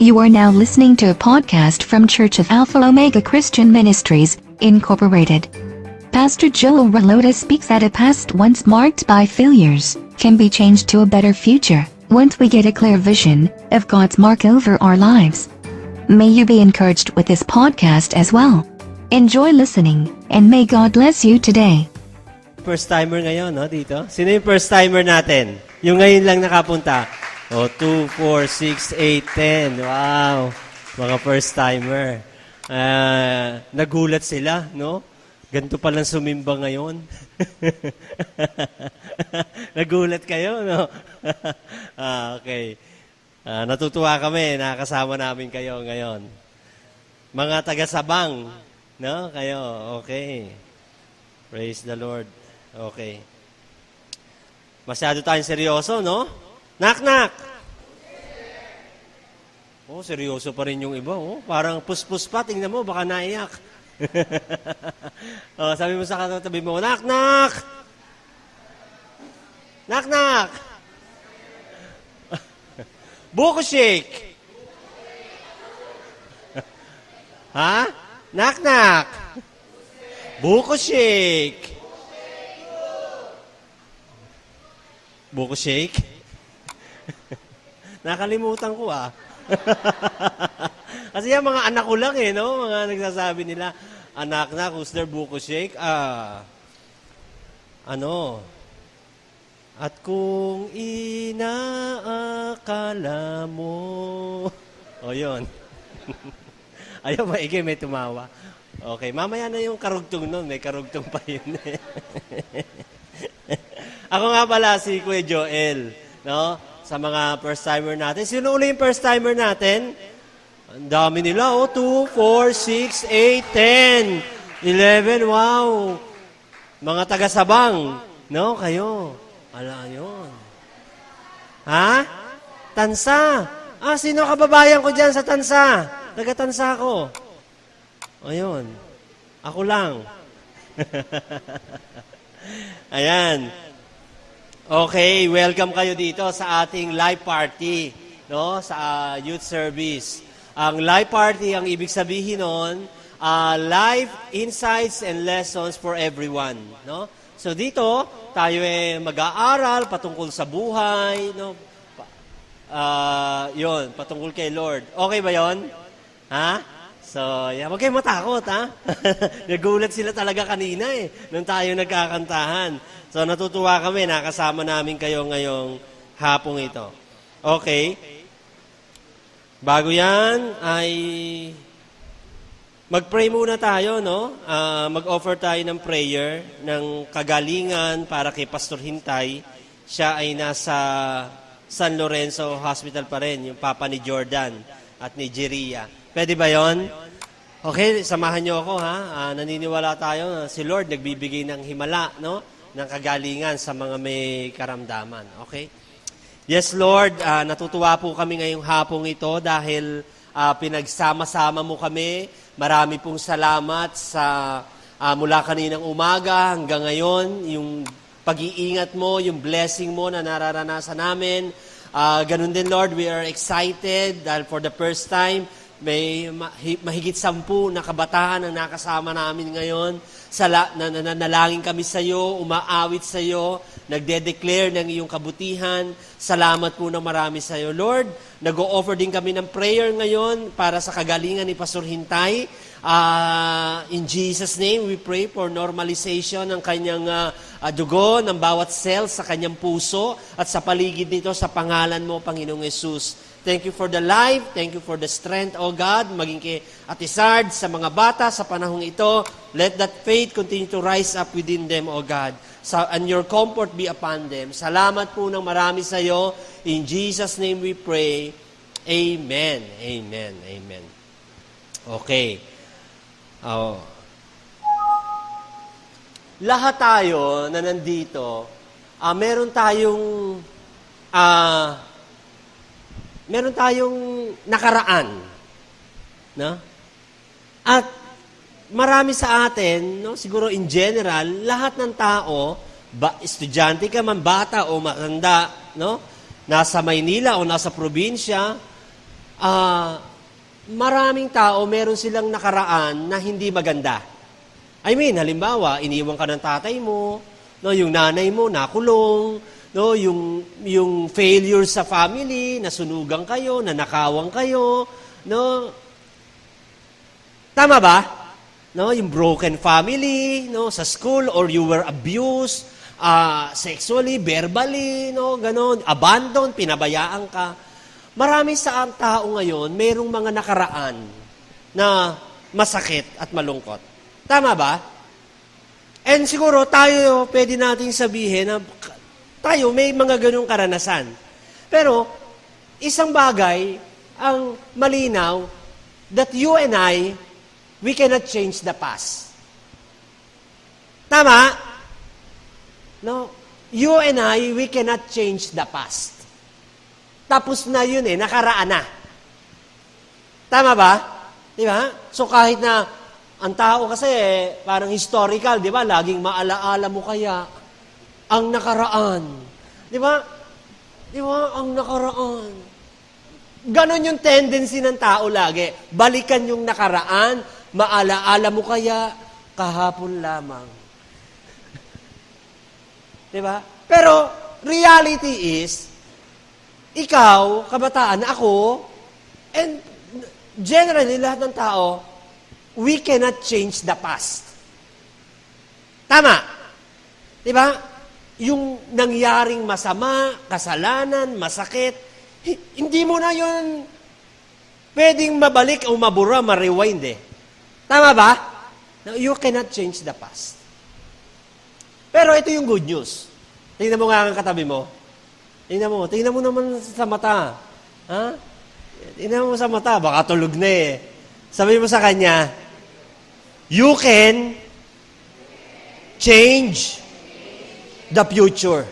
You are now listening to a podcast from Church of Alpha Omega Christian Ministries, Incorporated. Pastor Joel Raloda speaks that a past once marked by failures can be changed to a better future once we get a clear vision of God's mark over our lives. May you be encouraged with this podcast as well. Enjoy listening, and may God bless you today. First timer ngayon, no, dito? Sino yung first timer natin? Yung ngayon lang nakapunta. 2, 4, 6, 8, 10. Wow. Mga first timer. Nagulat sila, no? Ganito palang sumimba ngayon. Nagulat kayo, no? Okay. Natutuwa kami, nakakasama namin kayo ngayon. Mga taga-Sabang, no? Kayo, okay. Praise the Lord. Okay. Masyado tayong seryoso, no? Knock-knock! Oh, seryoso pa rin yung iba, oh. Parang pus-pus pa, tingnan mo, baka naiyak. Sabi mo sa katabi mo, knock-knock! Knock-knock! Buko shake! Ha? Knock-knock! Buko shake! Buko shake? Nakalimutan ko Kasi yung mga anak ko lang no? Mga nagsasabi nila, anak na, who's their buko shake? At kung inaakala mo. Yun. Ayaw, maigi, may tumawa. Okay, mamaya na yung karugtong nun. May karugtong pa yun. Ako nga pala si Kuya Joel, no? Sa mga first-timer natin. Sino uli yung first-timer natin? Ang dami nila, 2, 4, 6, 8, 10, 11, wow. Mga taga-Sabang, no? Kayo. Ala yun. Ha? Tansa. Sino kababayan ko dyan sa Tansa? Taga-Tansa ko. Ayun. Ako lang. Ayan. Okay, welcome kayo dito sa ating live party, no? Sa youth service. Ang live party, ang ibig sabihin nun, live insights and lessons for everyone, no? So dito, tayo mag-aaral patungkol sa buhay, no? Yon, patungkol kay Lord. Okay ba yon? Ha? So, huwag kayong matakot, ha? Nagulat sila talaga kanina, nung tayo nagkakantahan. So, natutuwa kami, nakasama namin kayo ngayong hapong ito. Okay. Bago yan, ay mag-pray muna tayo, no? Mag-offer tayo ng prayer, ng kagalingan para kay Pastor Hintay. Siya ay nasa San Lorenzo Hospital pa rin, yung papa ni Jordan at ni Jeria. Pwede ba yon? Okay, samahan niyo ako, ha? Naniniwala tayo na si Lord nagbibigay ng himala, no? Ng kagalingan sa mga may karamdaman. Okay? Yes, Lord, natutuwa po kami ngayong hapong ito dahil pinagsama-sama mo kami. Marami pong salamat sa mula kaninang umaga hanggang ngayon, yung pag-iingat mo, yung blessing mo na nararanasan namin. Ganun din, Lord, we are excited dahil for the first time, may mahigit 10 na kabataan ang nakasama namin ngayon. Nanalangin kami sa iyo, umaawit sa iyo, nagde-declare ng iyong kabutihan. Salamat po na marami sa iyo, Lord. Nag-o-offer din kami ng prayer ngayon para sa kagalingan ni Pastor Hintay. In Jesus' name, we pray for normalization ng kanyang dugo, ng bawat cell sa kanyang puso at sa paligid nito sa pangalan mo, Panginoong Yesus. Thank you for the life. Thank you for the strength, O God. Maging kay Atisard, sa mga bata, sa panahong ito. Let that faith continue to rise up within them, O God. And your comfort be upon them. Salamat po ng marami sa iyo. In Jesus' name we pray. Amen. Amen. Amen. Okay. Lahat tayo na nandito, meron tayong nakaraan. No? At marami sa atin, no, siguro in general, lahat ng tao, estudyante ka man, bata o matanda, no, nasa Maynila o nasa probinsya, maraming tao, meron silang nakaraan na hindi maganda. I mean, halimbawa, iniwan ka ng tatay mo, no, yung nanay mo nakulong, no, yung failure sa family, nasunugan kayo, nanakawang kayo, no. Tama ba? No, yung broken family, no, sa school, or you were abused, sexually, verbally, no, ganon, abandoned, pinabayaan ka. Marami sa tao ngayon, mayroong mga nakaraan na masakit at malungkot. Tama ba? And siguro tayo, pwede nating sabihin na tayo may mga ganong karanasan. Pero, isang bagay ang malinaw that you and I, we cannot change the past. Tama? No? You and I, we cannot change the past. Tapos na yun nakaraan na. Tama ba? Di ba? So kahit na ang tao kasi parang historical, di ba? Laging maalaala mo kaya ang nakaraan. Di ba? Di ba? Ang nakaraan. Ganon yung tendency ng tao lagi. Balikan yung nakaraan, maalaala mo kaya kahapon lamang. Di ba? Pero reality is, ikaw, kabataan, ako, and generally, lahat ng tao, we cannot change the past. Tama? Diba? Yung nangyaring masama, kasalanan, masakit, hindi mo na yun pwedeng mabalik o mabura, ma-rewind Tama ba? Now, you cannot change the past. Pero ito yung good news. Tingnan mo nga ang katabi mo. Tingnan mo naman sa mata. Ha? Tingnan mo sa mata, baka tulog na Sabi mo sa kanya, you can change the future.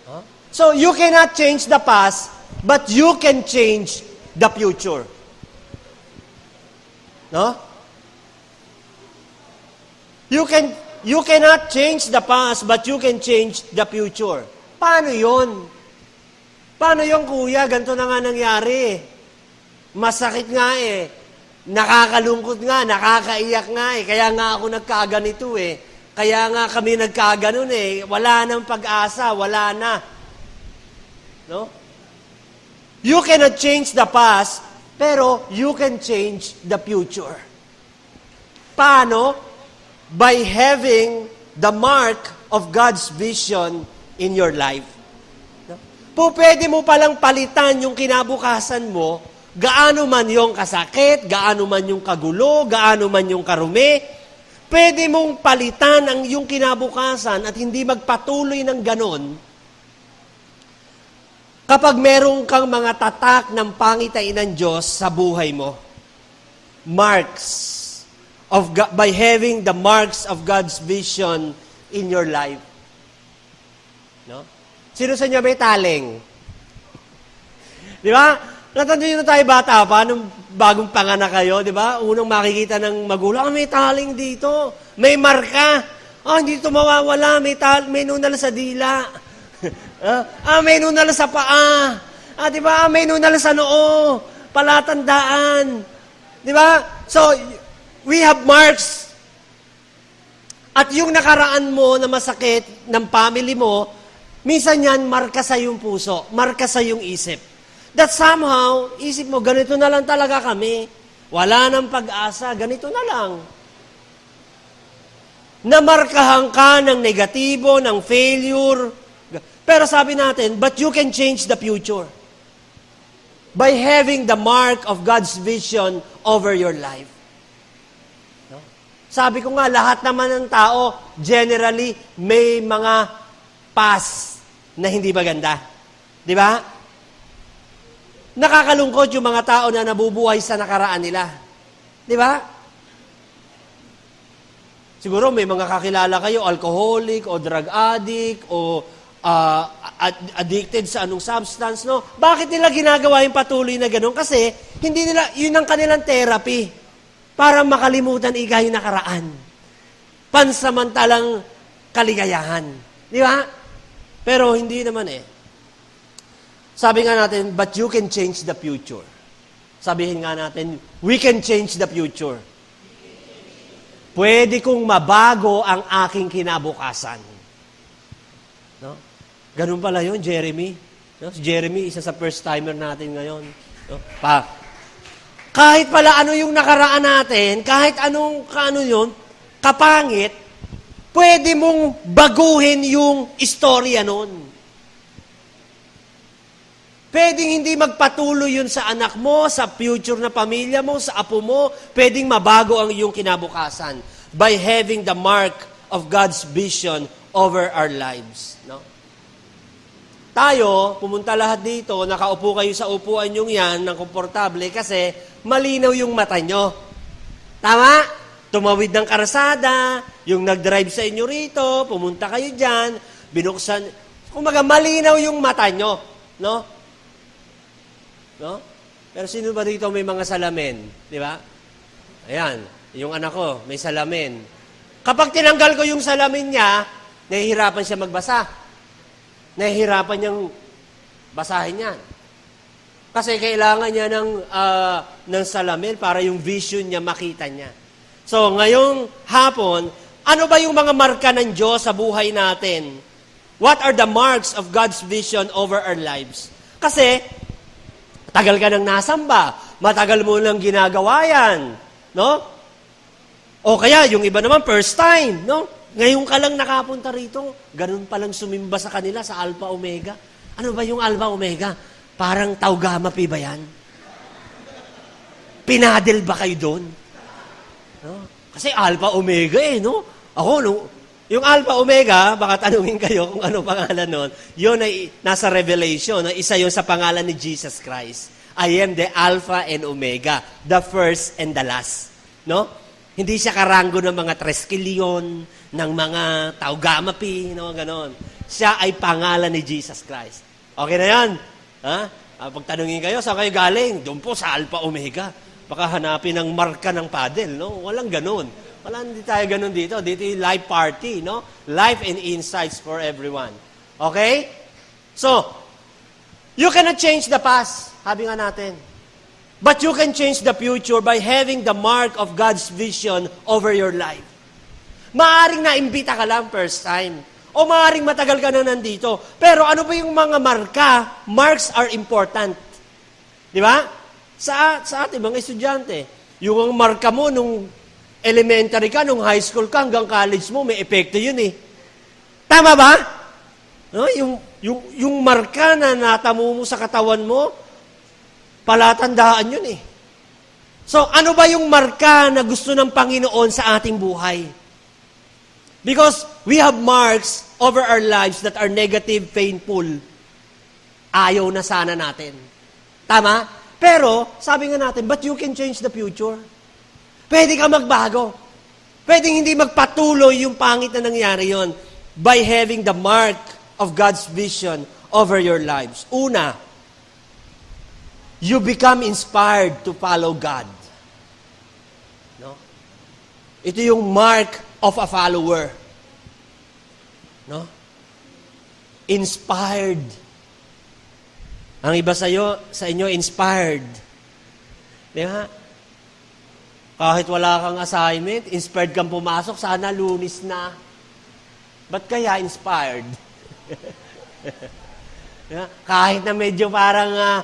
Huh? So, you cannot change the past, but you can change the future. No? You cannot change the past, but you can change the future. Paano yun? Paano yun, kuya? Ganito na nga nangyari. Masakit nga Nakakalungkot nga, nakakaiyak nga Kaya nga ako nagkaganito Kaya nga kami nagkaganon Wala nang pag-asa, wala na. No? You cannot change the past, pero you can change the future. Paano? By having the mark of God's vision in your life. Pwede mo palang palitan yung kinabukasan mo, gaano man yung kasakit, gaano man yung kagulo, gaano man yung karumi, pwede mong palitan ang yung kinabukasan at hindi magpatuloy ng ganon kapag meron kang mga tatak ng pangitain ng Diyos sa buhay mo. Marks of God, by having the marks of God's vision in your life. No? Sino sa inyo may taling? Di ba? Natanda nyo na tayo bata pa, nung bagong panganak kayo, di ba? Unang makikita ng magulang, may taling dito. May marka. Hindi ito mawawala. May nunal sa dila. May nunal sa paa. Di ba? May nunal sa noo. Palatandaan. Di ba? So, we have marks. At yung nakaraan mo na masakit ng family mo, minsan yan, marka sa yung puso, marka sa yung isip. That somehow, isip mo, ganito na lang talaga kami. Wala nang pag-asa, ganito na lang. Namarkahan ka ng negatibo, ng failure. Pero sabi natin, but you can change the future by having the mark of God's vision over your life. Sabi ko nga, lahat naman ng tao, generally, may mga past na hindi maganda. Di ba? Nakakalungkot yung mga tao na nabubuhay sa nakaraan nila. Di ba? Siguro may mga kakilala kayo, alcoholic o drug addict o addicted sa anong substance, no? Bakit nila ginagawa yung patuloy na gano'n? Kasi hindi nila, yun ang kanilang therapy. Para makalimutan yung nakaraan. Pansamantalang kaligayahan. Di ba? Pero hindi naman Sabi nga natin, but you can change the future. Sabihin nga natin, we can change the future. Pwede kong mabago ang aking kinabukasan. No? Ganun pala yun, Jeremy. No? Si Jeremy, isa sa first-timer natin ngayon. No? Kahit pala ano yung nakaraan natin, kahit anong yun, kapangit, pwede mong baguhin yung istorya nun. Pwedeng hindi magpatuloy yun sa anak mo, sa future na pamilya mo, sa apo mo. Pwedeng mabago ang iyong kinabukasan by having the mark of God's vision over our lives. No? Tayo, pumunta lahat dito, nakaupo kayo sa upuan yung yan ng komportable kasi malinaw yung mata nyo. Tama? Tumawid ng karasada, yung nag-drive sa inyo rito, pumunta kayo dyan, binuksan. Kumaga, malinaw yung mata nyo. No? No? Pero sino ba dito may mga salamin? Di ba? Ayan, yung anak ko, may salamin. Kapag tinanggal ko yung salamin niya, nahihirapan siya magbasa. Nahihirapan niyang basahin yan. Kasi kailangan niya ng salamin para yung vision niya makita niya. So, ngayong hapon, ano ba yung mga marka ng Diyos sa buhay natin? What are the marks of God's vision over our lives? Kasi, tagal ka nang nasamba, matagal mo nang ginagawa yan, no? O kaya, yung iba naman, first time, no? Ngayon ka lang nakapunta rito, ganun palang sumimba sa kanila sa Alpha Omega. Ano ba yung Alpha Omega? Parang Tau Gamma Pi ba yan? Pinadel ba kayo doon? No? Kasi Alpha Omega no? Ako, yung Alpha Omega, baka tanungin kayo kung ano pangalan nun, yun ay nasa Revelation, na isa yun sa pangalan ni Jesus Christ. I am the Alpha and Omega, the first and the last. No? Hindi siya karanggo ng mga Treskilyon, ng mga Tau Gamma Pi, no? Ganon. Siya ay pangalan ni Jesus Christ. Okay na yan? Ha? Pag tanungin kayo, saan kayo galing? Doon po sa Alpha Omega. Baka hanapin ang marka ng paddle, no? Walang ganon. Wala, hindi tayo ganun dito. Dito yung life party, no? Life and insights for everyone. Okay? So, you cannot change the past. Sabi nga natin. But you can change the future by having the mark of God's vision over your life. Maaring naimbita ka lang first time. O maaring matagal ka na nandito. Pero ano ba yung mga marka? Marks are important. Di ba? Sa ating mga estudyante. Yung marka mo nung elementary ka, nung high school ka, hanggang college mo, may epekto yun eh. Tama ba? No? Yung marka na natamo mo sa katawan mo, palatandaan yun eh. So, ano ba yung marka na gusto ng Panginoon sa ating buhay? Because we have marks over our lives that are negative, painful. Ayaw na sana natin. Tama? Pero, sabi nga natin, but you can change the future. Pwede ka magbago. Pwede hindi magpatuloy yung pangit na nangyari yon by having the mark of God's vision over your lives. Una, you become inspired to follow God. No? Ito yung mark of a follower. No? Inspired. Ang iba sa inyo, inspired. Di ba? Kahit wala kang assignment, inspired kang pumasok, sana Lunes na. Ba't kaya inspired? Kahit na medyo parang,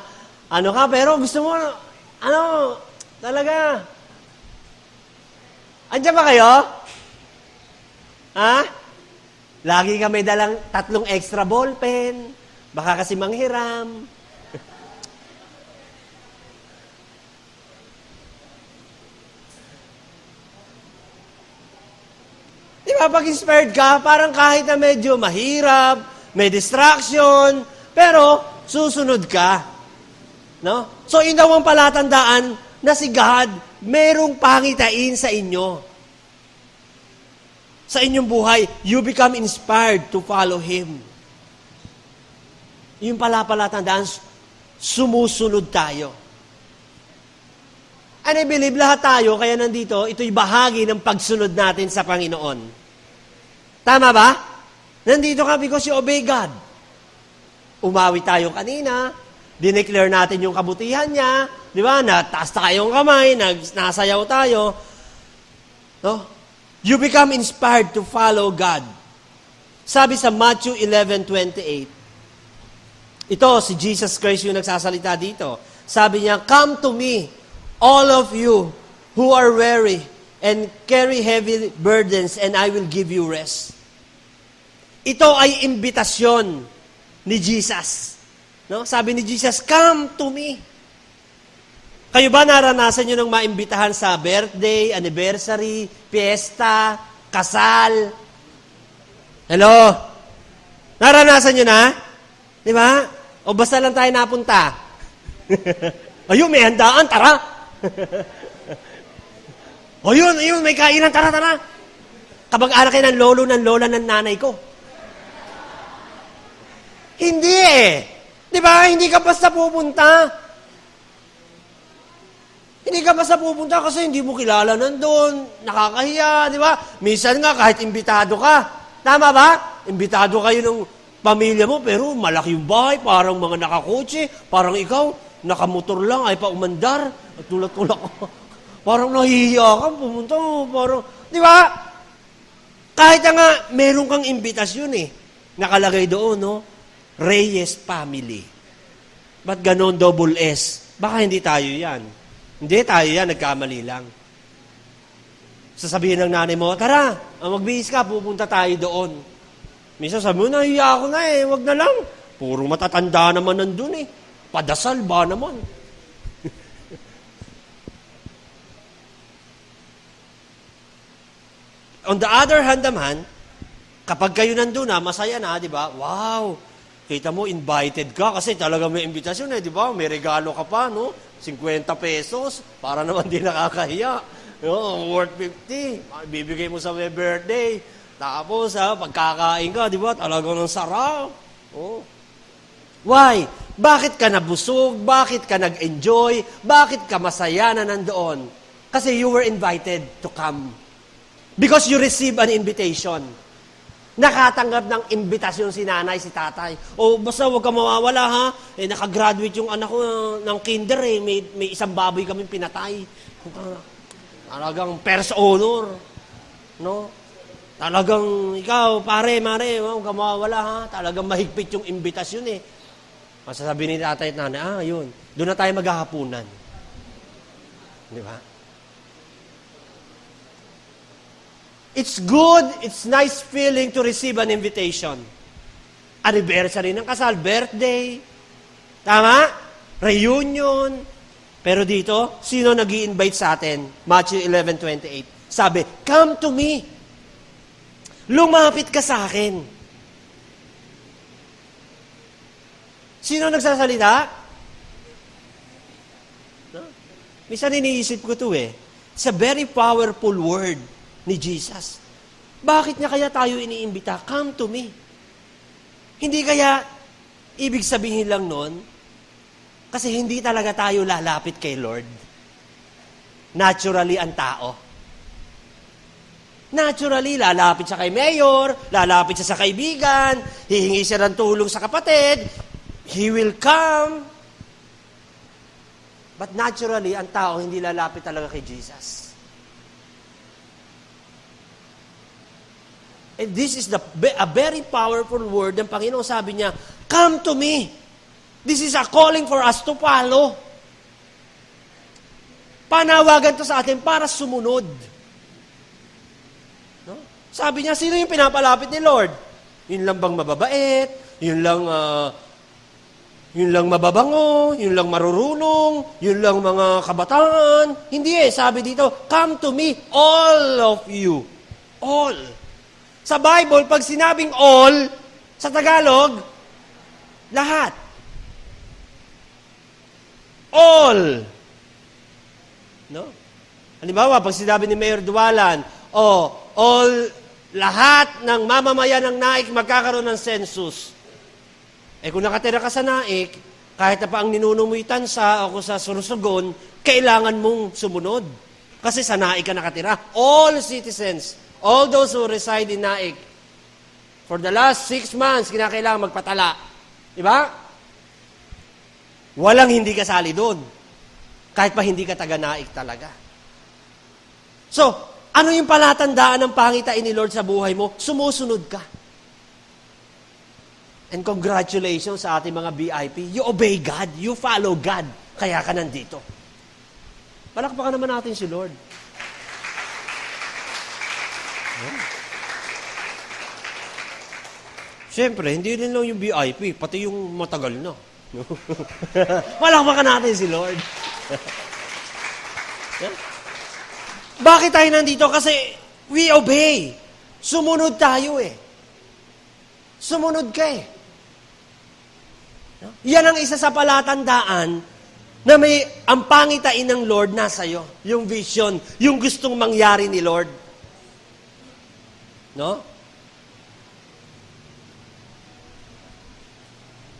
pero gusto mo, talaga. Andiyan ba kayo? Ha? Lagi kami dalang 3 extra ballpen. Baka kasi manghiram. Pag inspired ka, parang kahit na medyo mahirap, may distraction, pero susunod ka. No? So, yun daw ang palatandaan na si God, merong pangitain sa inyo. Sa inyong buhay, you become inspired to follow Him. Yung palatandaan, sumusunod tayo. And I believe lahat tayo, kaya nandito, ito'y bahagi ng pagsunod natin sa Panginoon. Tama ba? Nandito ka because you obey God. Umawi tayo kanina, dineclare natin yung kabutihan niya, di ba? Nataas tayong kamay, nasayaw tayo. No? You become inspired to follow God. Sabi sa Matthew 11:28, ito, si Jesus Christ yung nagsasalita dito. Sabi niya, "Come to me, all of you who are weary and carry heavy burdens, and I will give you rest." Ito ay imbitasyon ni Jesus. No? Sabi ni Jesus, "Come to me." Kayo ba naranasan nyo ng maimbitahan sa birthday, anniversary, fiesta, kasal? Hello? Naranasan nyo na? Di ba? O basta lang tayo napunta? Ayun, may handaan, tara! O yun, may kainan, tara. Kabag-anak kayo ng lolo ng lola ng nanay ko. Hindi eh. Di ba? Hindi ka basta pupunta. Hindi ka basta pupunta kasi hindi mo kilala nandun. Nakakahiya, di ba? Minsan nga, kahit imbitado ka. Tama ba? Imbitado kayo ng pamilya mo, pero malaki yung bahay, parang mga nakakotse, parang ikaw, nakamotor lang, ay pa umandar, at tulak-tulak ko. Parang nahihiya ka, pumunta mo, parang, di ba? Kahit nga, meron kang imbitasyon eh. Nakalagay doon, no? Reyes family. Ba't ganon double S? Baka hindi tayo yan. Hindi tayo yan, nagkamali lang. Sasabihin ng nanay mo, tara, magbihis ka, pupunta tayo doon. Minsan sabi mo, nahiya ako na eh, wag na lang. Puro matatanda naman nandun eh. Padasal ba naman? On the other hand naman, kapag kayo nandun na, masaya na, di ba? Wow! Kita mo, invited ka kasi talaga may imbitasyon eh, di ba? May regalo ka pa, no? 50 pesos, para naman di nakakahiya. No, worth 50. Bibigay mo sa may birthday. Tapos, pagkakain ka, di ba? Talagang sarap. Oh. Why? Bakit ka nabusog? Bakit ka nag-enjoy? Bakit ka masaya na nandoon? Kasi you were invited to come. Because you receive an invitation. Nakatanggap ng imbitasyon si nanay, si tatay. O basta huwag ka mawawala ha. Eh, nakagraduate yung anak ko ng kinder eh. May isang baboy kaming pinatay. Talagang first honor. No? Talagang ikaw, pare, mare, huwag ka mawawala ha. Talagang mahigpit yung imbitasyon eh. Masasabi ni tatay at nanay, yun. Doon na tayo maghahapunan. Di ba? It's good, it's nice feeling to receive an invitation. Anniversary ng kasal, birthday, tama? Reunion. Pero dito, sino nag-i-invite sa atin? Matthew 11:28. Sabi, "Come to me." Lumapit ka sa akin. Sino nagsasalita? No? Minsan iniisip ko ito eh. It's a very powerful word ni Jesus. Bakit niya kaya tayo iniimbita? Come to me. Hindi kaya ibig sabihin lang nun, kasi hindi talaga tayo lalapit kay Lord. Naturally ang tao. Naturally, lalapit siya kay mayor, lalapit siya sa kaibigan, hihingi siya ng tulong sa kapatid, he will come. But naturally, ang tao hindi lalapit talaga kay Jesus. And this is a very powerful word ng Panginoon. Sabi niya, "Come to me." This is a calling for us to follow. Panawagan to sa atin para sumunod. No? Sabi niya, sino yung pinapalapit ni Lord? Yun lang bang mababait? Yun lang mababango? Yun lang marurunong? Yun lang mga kabataan? Hindi eh. Sabi dito, "Come to me, all of you." All. Sa Bible, pag sinabing all, sa Tagalog, lahat. All. No? Halimbawa, pag sinabi ni Mayor Dualan, all, lahat ng mamamayan ng Naik magkakaroon ng census. Eh kung nakatira ka sa Naik, kahit na pa ang ninuno mo'y tansa o sa Sorsogon, kailangan mong sumunod. Kasi sa Naik ka nakatira. All citizens, all those who reside in Naik, for the last 6 months, kinakailangan magpatala. Diba? Walang hindi kasali doon. Kahit pa hindi ka taga-naik talaga. So, ano yung palatandaan ng pangitain ni Lord sa buhay mo? Sumusunod ka. And congratulations sa ating mga VIP. You obey God. You follow God. Kaya ka nandito. Palakpakan naman natin si Lord. Siyempre, hindi rin lang yung VIP, pati yung matagal na. Palakpakan natin si Lord. Bakit tayo nandito? Kasi we obey. Sumunod tayo eh. Sumunod ka eh. Yan ang isa sa palatandaan na may ang pangitain ng Lord nasa iyo. Yung vision, yung gustong mangyari ni Lord. No?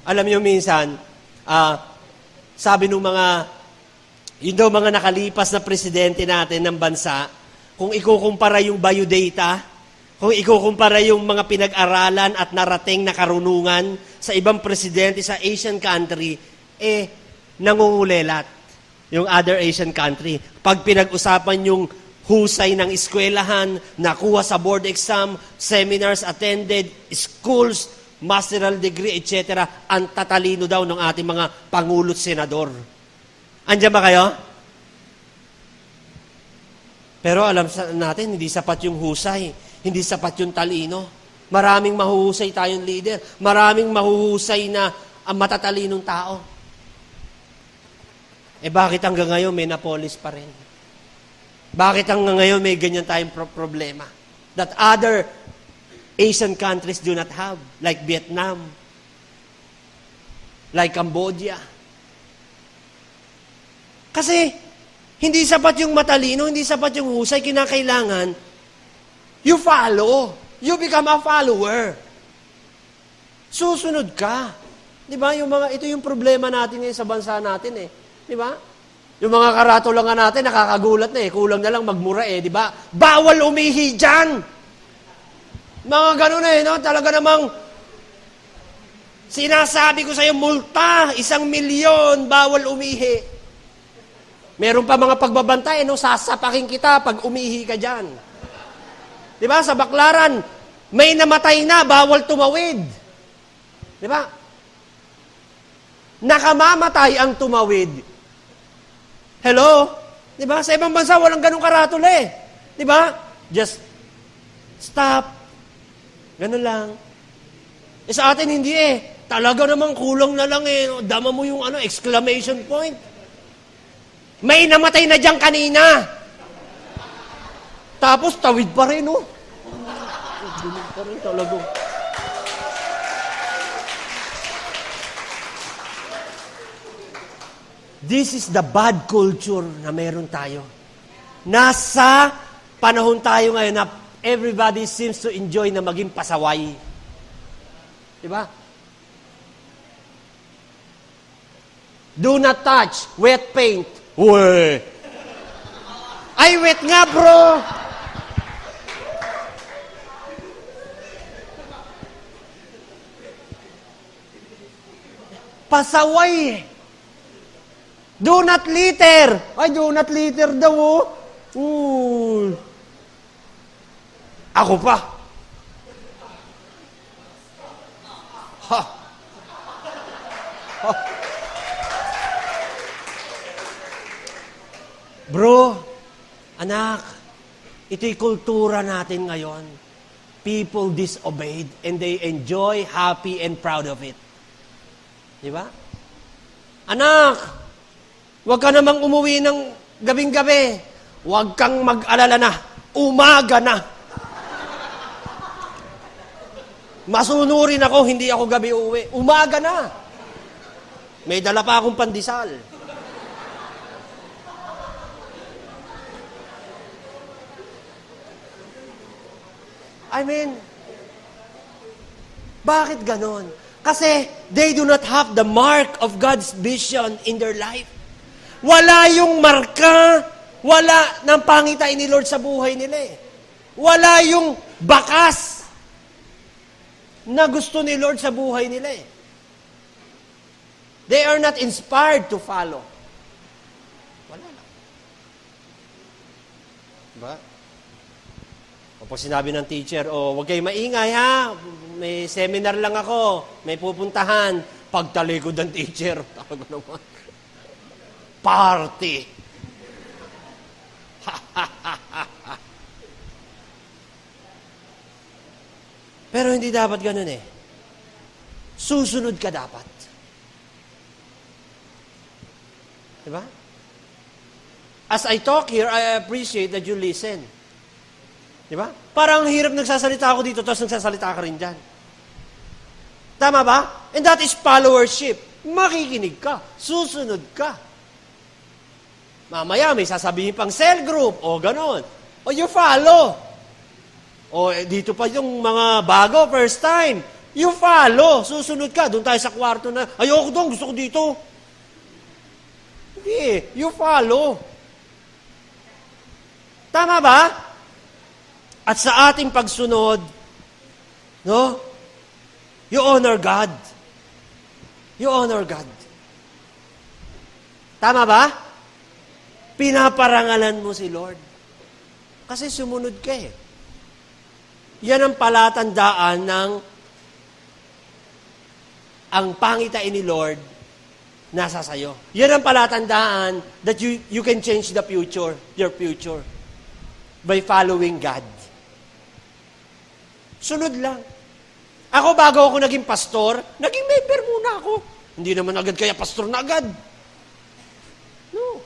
Alam niyo minsan, sabi nung yun daw mga nakalipas na presidente natin ng bansa, kung ikukumpara yung biodata, kung ikukumpara yung mga pinag-aralan at narating na karunungan sa ibang presidente sa Asian country, nangungulelat yung other Asian country. Pag pinag-usapan yung husay ng eskwelahan, nakuha sa board exam, seminars attended, schools, masteral degree, etc., ang tatalino daw ng ating mga pangulo't senador. Andiyan ba kayo? Pero alam natin, hindi sapat yung husay. Hindi sapat yung talino. Maraming mahuhusay tayong leader. Maraming mahuhusay na matatalinong tao. Bakit hanggang ngayon may napolis pa rin? Bakit hanggang ngayon may ganyan tayong problema? That other Asian countries do not have. Like Vietnam. Like Cambodia. Kasi, hindi sapat yung matalino, hindi sapat yung husay, kinakailangan you follow. You become a follower. Susunod ka. Di ba? Ito yung problema natin ngayon sa bansa natin eh. Di ba? Yung mga karatulangan natin, nakakagulat na eh. Kulang na lang magmura eh. Di ba? Bawal umihi dyan! Mga ganun eh, no? Talaga namang sinasabi ko sa'yo, multa, 1,000,000, bawal umihi. Meron pa mga pagbabantay, no? Sasapakin kita pag umihi ka dyan. Di ba? Sa Baklaran, may namatay na, bawal tumawid. Di ba? Nakamamatay ang tumawid. Hello? Di ba? Sa ibang bansa, walang ganung karatol eh. Di ba? Just stop. Ganun lang. Sa atin, hindi eh. Talaga namang kulang na lang eh. Dama mo yung exclamation point. May namatay na dyan kanina. Tapos, tawid pa rin, no? Tawid pa rin talaga. This is the bad culture na meron tayo. Nasa panahon tayo ngayon na everybody seems to enjoy na maging pasaway. Diba? Do not touch wet paint. Uwe! Ay, wet nga, bro! Pasaway. Do not litter. Ay, do not litter daw, oh. Ako pa. Ha. Ha. Bro, anak, ito'y kultura natin ngayon. People disobeyed and they enjoy, happy, and proud of it. Di ba? Anak, huwag ka namang umuwi ng gabing-gabi. Huwag kang mag-alala na. Umaga na. Masunurin ako, hindi ako gabi uwi. Umaga na. May dala pa akong pandesal. I mean, bakit ganon? Kasi they do not have the mark of God's vision in their life. Wala yung marka, wala ng pangitain ni Lord sa buhay nila eh. Wala yung bakas na gusto ni Lord sa buhay nila eh. They are not inspired to follow. Wala lang. Diba? O pag sinabi ng teacher, huwag kayo maingay ha, may seminar lang ako, may pupuntahan, pagtalikod ng teacher, tago naman, party. Pero hindi dapat ganun eh. Susunod ka dapat. Diba? As I talk here, I appreciate that you listen. Diba? Parang hirap nagsasalita ako dito, tapos nagsasalita ka rin dyan. Tama ba? And that is followership. Makikinig ka. Susunod ka. Mamaya may sasabihin pang cell group, o ganon. O you follow. O dito pa yung mga bago, first time. You follow. Susunod ka. Doon tayo sa kwarto na, ayoko doon, gusto ko dito. Hindi. You follow. Tama ba? At sa ating pagsunod, no? You honor God. You honor God. Tama ba? Pinaparangalan mo si Lord. Kasi sumunod ka eh. Yan ang palatandaan ng ang pangitain ni Lord nasa sayo. Yan ang palatandaan that you can change the future, your future, by following God. Sunod lang. Ako, bago ako naging pastor, naging member muna ako. Hindi naman agad kaya pastor na agad. No.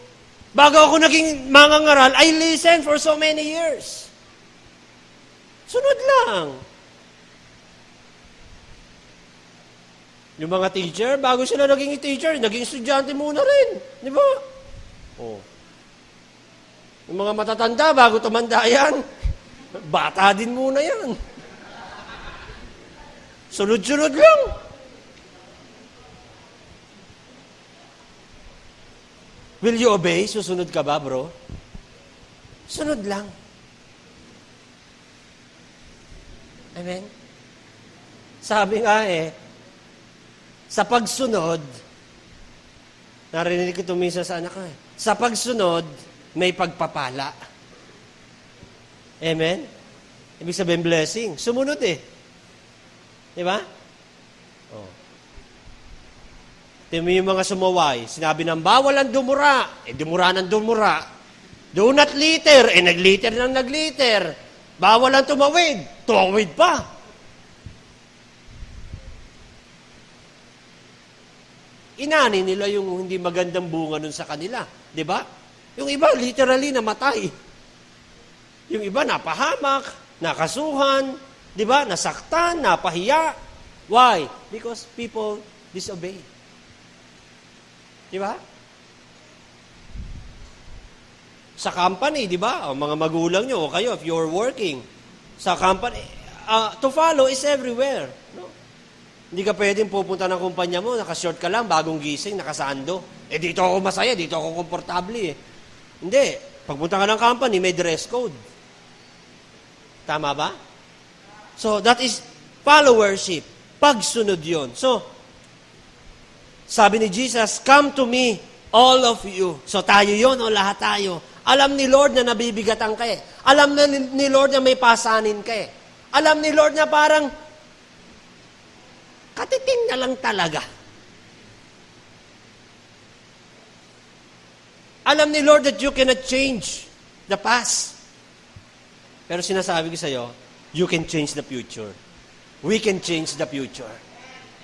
Bago ako naging mangangaral, I listened for so many years. Sunod lang. Yung mga teacher, bago sila naging teacher, naging estudyante muna rin. Di ba? Oh. Yung mga matatanda, bago tumanda yan, bata din muna yan. Sunod-sunod lang. Will you obey? Susunod ka ba, bro? Sunod lang. Amen? Sabi nga sa pagsunod, narinig ko tumisa sa anak ko sa pagsunod, may pagpapala. Amen? Ibig sabihin blessing. Sumunod Di ba? Oh. Tingnan mo yung mga sumaway. Sinabi ng bawal ang dumura. Dumura ng dumura. Do not litter. Nagliter ng nagliter. Bawal ang tumawid. Tumawid pa. Inani nila yung hindi magandang bunga nun sa kanila. Di ba? Yung iba, literally, namatay. Yung iba, napahamak, nakasuhan, di ba? Nasaktan, napahiya. Why? Because people disobey. Di ba? Sa company, di ba? O mga magulang nyo, o kayo, if you're working, sa company, to follow is everywhere. No? Hindi ka pwedeng pupunta ng kumpanya mo, nakashort ka lang, bagong gising, nakasando. Dito ako masaya, dito ako komportable Hindi. Pagpunta ka ng company, may dress code. Tama ba? So, that is followership. Pagsunod yun. So, sabi ni Jesus, come to me, all of you. So, tayo yun o lahat tayo. Alam ni Lord na nabibigatan ka Alam ni Lord na may pasanin ka Alam ni Lord na parang katiting na lang talaga. Alam ni Lord that you cannot change the past. Pero sinasabi ko sa'yo, you can change the future. We can change the future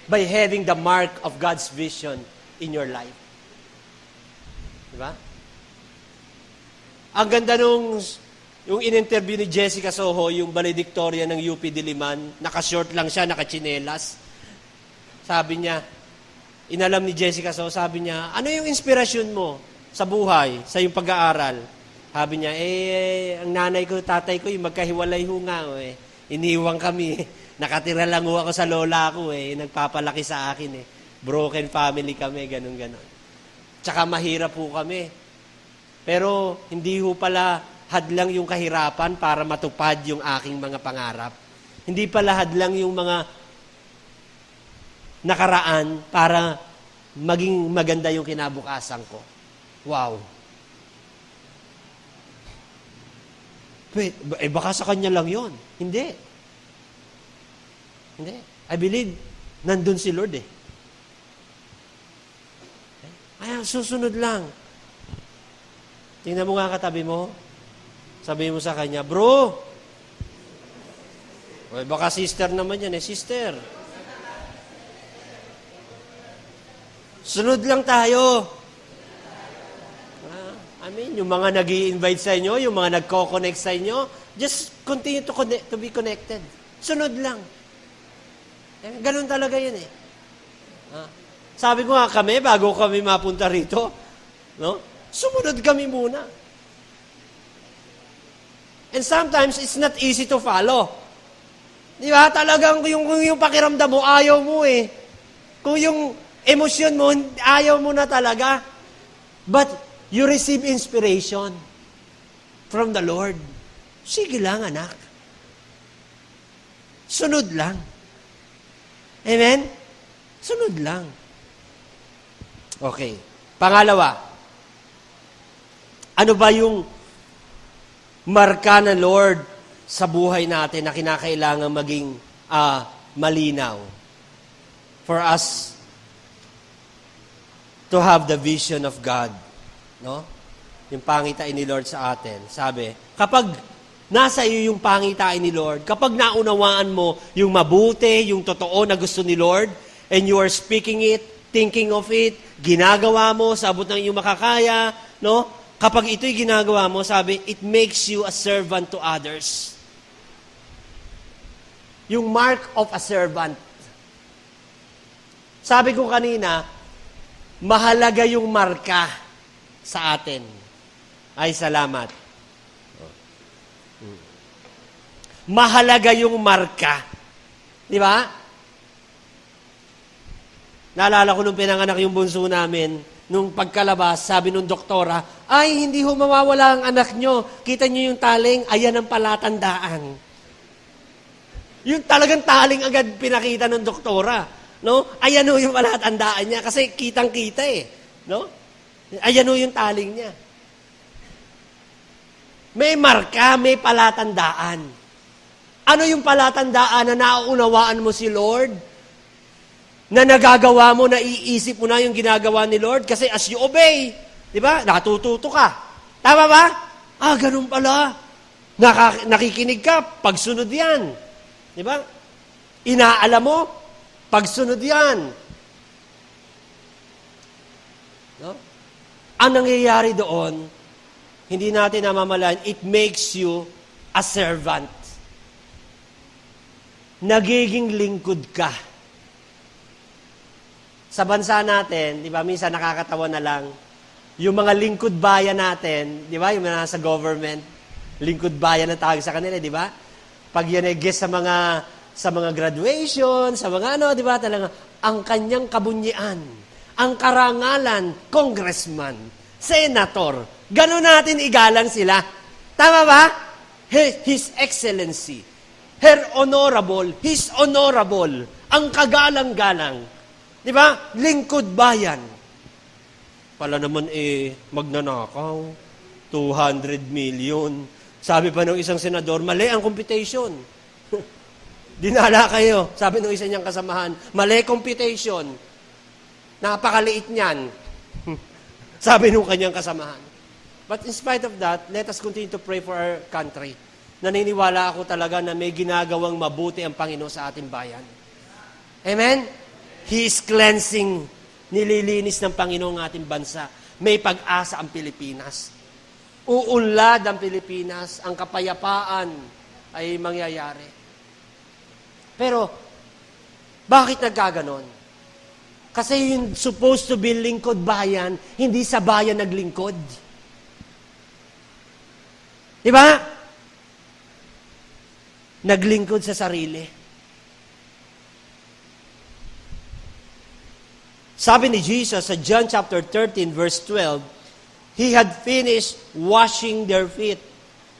by having the mark of God's vision in your life. Diba? Ang ganda yung in-interview ni Jessica Soho, yung valedictorian ng UP Diliman, nakashort lang siya, nakachinelas. Sabi niya, inalam ni Jessica Soho, sabi niya, ano yung inspirasyon mo sa buhay, sa iyong pag-aaral? Sabi niya, ang nanay ko, tatay ko, yung magkahiwalay ho nga. Iniwang kami. Nakatira lang ho ako sa lola ko. Nagpapalaki sa akin. Broken family kami, ganun-ganon. Tsaka mahirap po kami. Pero hindi ho pala hadlang yung kahirapan para matupad yung aking mga pangarap. Hindi pala hadlang yung mga nakaraan para maging maganda yung kinabukasan ko. Wow. Baka sa kanya lang yon. Hindi. I believe, nandun si Lord eh. Ay, susunod lang. Tingnan mo nga katabi mo. Sabihin mo sa kanya, bro, baka sister naman yan eh. Sister, sunod lang tayo. Yung mga nag-i-invite sa inyo, yung mga nagko-connect sa inyo, just continue to be connected. Sunod lang. Ganun talaga yun eh. Sabi ko nga kami, bago kami mapunta rito, no? Sumunod kami muna. And sometimes, it's not easy to follow. Di ba? Talagang yung pakiramdam mo, ayaw mo eh. Kung yung emosyon mo, ayaw mo na talaga. But, you receive inspiration from the Lord. Sige lang, anak. Sunod lang. Amen? Sunod lang. Okay. Pangalawa, ano ba yung marka ng Lord sa buhay natin na kinakailangan maging malinaw for us to have the vision of God? No? Yung pangitain ni Lord sa atin. Sabi, kapag nasa iyo yung pangitain ni Lord, kapag naunawaan mo yung mabuti, yung totoo na gusto ni Lord, and you are speaking it, thinking of it, ginagawa mo sa abot ng iyong makakaya, no? Kapag ito'y ginagawa mo, sabi, it makes you a servant to others. Yung mark of a servant. Sabi ko kanina, mahalaga yung marka sa atin. Ay, salamat. Mahalaga yung marka. Di ba? Naalala ko nung pinanganak yung bunso namin, nung pagkalabas, sabi nung doktora, ay, hindi ho mawawala ang anak nyo. Kita nyo yung taling, ayan ang palatandaan. Yung talagang taling agad pinakita ng doktora. No? Ayan ho yung palatandaan niya. Kasi kitang-kita eh. No? Ayan ho yung taling niya. May marka, may palatandaan. Ano yung palatandaan na nauunawaan mo si Lord? Na nagagawa mo, na iisip mo na yung ginagawa ni Lord? Kasi as you obey, di ba? Natututo ka. Tama ba? Ganun pala. Nakikinig ka, pagsunod yan. Di ba? Inaalam mo, pagsunod yan. No? Ang nangyayari doon, hindi natin namamalayan, it makes you a servant. Nagiging lingkod ka. Sa bansa natin, di ba, minsan nakakatawa na lang, yung mga lingkod bayan natin, di ba, yung mga nasa government, lingkod bayan na tawag sa kanila, di ba? Pag yan ay guest sa mga graduation, sa mga ano, di ba, talaga, ang kanyang kabunyian, ang karangalan, congressman, senator, gano'n natin igalang sila. Tama ba? His Excellency, Her Honorable, His Honorable, ang kagalang-galang. Di ba? Lingkod bayan. Pala naman magnanakaw. 200 million. Sabi pa ng isang senador, mali ang computation. Dinala kayo. Sabi ng isa niyang kasamahan, mali computation. Napakaliit niyan. Sabi ng kanyang kasamahan. But in spite of that, let us continue to pray for our country. Naniniwala ako talaga na may ginagawang mabuti ang Panginoon sa ating bayan. Amen? He is cleansing, nililinis ng Panginoon ang ating bansa. May pag-asa ang Pilipinas. Uunlad ang Pilipinas, ang kapayapaan ay mangyayari. Pero, bakit nagkaganon? Kasi yung supposed to be lingkod bayan, hindi sa bayan naglingkod. Di ba? Naglingkod sa sarili. Sabi ni Jesus sa John chapter 13 verse 12, He had finished washing their feet.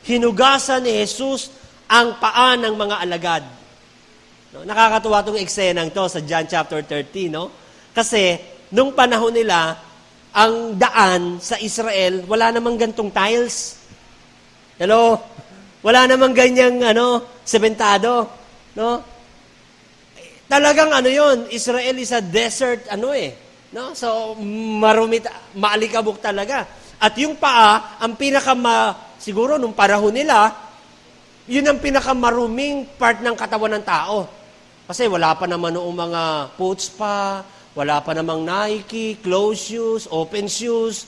Hinugasan ni Jesus ang paa ng mga alagad. No, nakakatuwa itong eksenang to sa John chapter 13, no? Kasi nung panahon nila, ang daan sa Israel, wala namang gantong tiles. Hello? Wala namang ganyang, sementado. No? Talagang yon, Israel is a desert, no? So, maalikabok talaga. At yung paa, ang siguro nung panahon nila, yun ang pinakamaruming part ng katawan ng tao. Kasi wala pa naman noong mga boots pa, wala pa namang Nike, closed shoes, open shoes,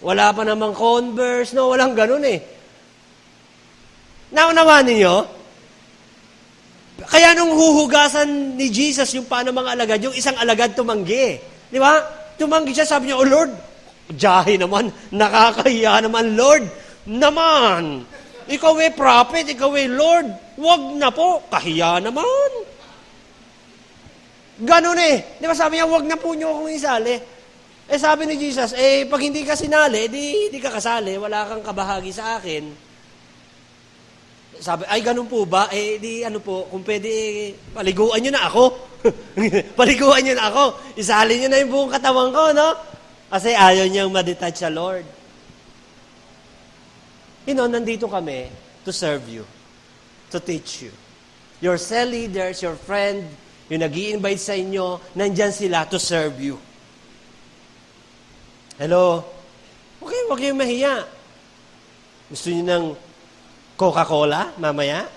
wala pa namang Converse, no, walang ganun eh. Naunawa ninyo? Kaya nung huhugasan ni Jesus yung paano mga alagad, yung isang alagad tumanggi. Di ba? Tumanggi siya, sabi niya, "Oh Lord, jahe naman, nakakahiya naman, Lord, naman. Ikaw prophet, ikaw Lord, wag na po, kahiya naman." Ganun eh. Di ba sabi niya, "Wag na po niyo akong isali." Sabi ni Jesus, pag hindi ka sinali, di ka kasali, wala kang kabahagi sa akin. Sabi, "Ay, ganun po ba? Kung pwede, paliguan niyo na ako." Paliguan niyo na ako. Isali niyo na yung buong katawan ko, no? Kasi ayaw niyang ma-detach sa Lord. Nandito kami to serve you, to teach you. Your cell leaders, your friend, yung nag-i-invite sa inyo, nandyan sila to serve you. Hello? Okay, huwag kayong mahiya. Gusto niyo ng Coca-Cola mamaya?